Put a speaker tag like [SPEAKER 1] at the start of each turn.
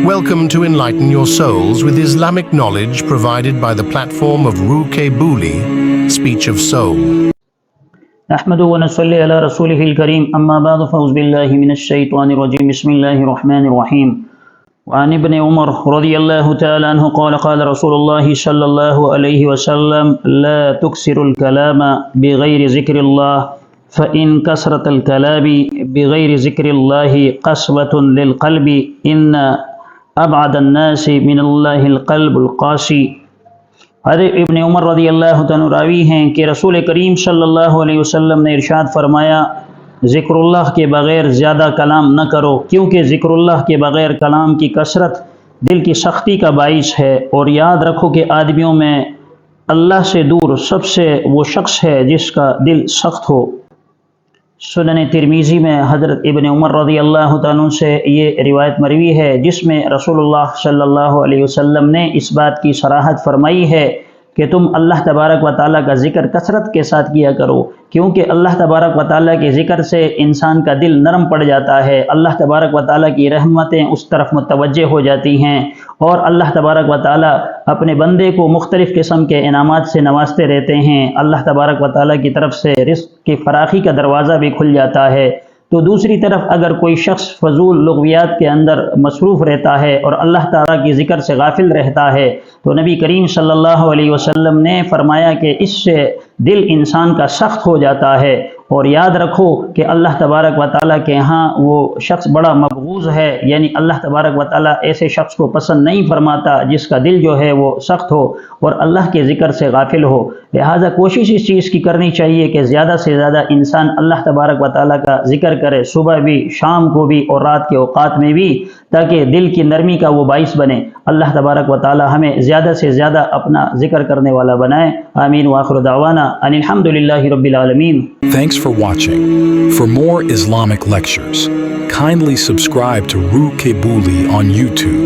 [SPEAKER 1] Welcome to Enlighten Your Souls with Islamic knowledge provided by the platform of Ruke Buli, Speech of Soul.
[SPEAKER 2] نحمد ونصلي على رسوله الكريم أما بعد فأعوذ بالله من الشيطان الرجيم بسم الله الرحمن الرحيم وعن ابن عمر رضي الله تعالى عنه قال قال رسول الله صلى الله عليه وسلم لا تكسر الكلام بغير ذكر الله فإن كسرت الكلام بغير ذكر الله قسوة للقلب إن أبعد الناس من الله القلب القاسي۔ حضرت ابن عمر رضی اللہ عنہ راوی ہیں کہ رسول کریم صلی اللہ علیہ وسلم نے ارشاد فرمایا ذکر اللہ کے بغیر زیادہ کلام نہ کرو، کیونکہ ذکر اللہ کے بغیر کلام کی کثرت دل کی سختی کا باعث ہے، اور یاد رکھو کہ آدمیوں میں اللہ سے دور سب سے وہ شخص ہے جس کا دل سخت ہو۔ سنن ترمذی میں حضرت ابن عمر رضی اللہ عنہ سے یہ روایت مروی ہے جس میں رسول اللہ صلی اللہ علیہ وسلم نے اس بات کی صراحت فرمائی ہے کہ تم اللہ تبارک و تعالیٰ کا ذکر کثرت کے ساتھ کیا کرو، کیونکہ اللہ تبارک و تعالیٰ کے ذکر سے انسان کا دل نرم پڑ جاتا ہے، اللہ تبارک و تعالیٰ کی رحمتیں اس طرف متوجہ ہو جاتی ہیں، اور اللہ تبارک و تعالیٰ اپنے بندے کو مختلف قسم کے انعامات سے نوازتے رہتے ہیں۔ اللہ تبارک و تعالیٰ کی طرف سے رزق کی فراخی کا دروازہ بھی کھل جاتا ہے۔ تو دوسری طرف اگر کوئی شخص فضول لغویات کے اندر مصروف رہتا ہے اور اللہ تعالیٰ کی ذکر سے غافل رہتا ہے تو نبی کریم صلی اللہ علیہ وسلم نے فرمایا کہ اس سے دل انسان کا سخت ہو جاتا ہے، اور یاد رکھو کہ اللہ تبارک و تعالیٰ کے ہاں وہ شخص بڑا مبغوض ہے، یعنی اللہ تبارک و تعالیٰ ایسے شخص کو پسند نہیں فرماتا جس کا دل جو ہے وہ سخت ہو اور اللہ کے ذکر سے غافل ہو۔ لہٰذا کوشش اس چیز کی کرنی چاہیے کہ زیادہ سے زیادہ انسان اللہ تبارک و تعالیٰ کا ذکر کرے، صبح بھی، شام کو بھی اور رات کے اوقات میں بھی، تاکہ دل کی نرمی کا وہ باعث بنے۔ اللہ تبارک و تعالیٰ ہمیں زیادہ سے زیادہ اپنا ذکر کرنے والا بنائے۔ آمین وآخر دعوانا ان الحمدللہ رب العالمین۔
[SPEAKER 3] Thanks for watching. For more Islamic lectures, kindly subscribe to Ruke Buli on YouTube.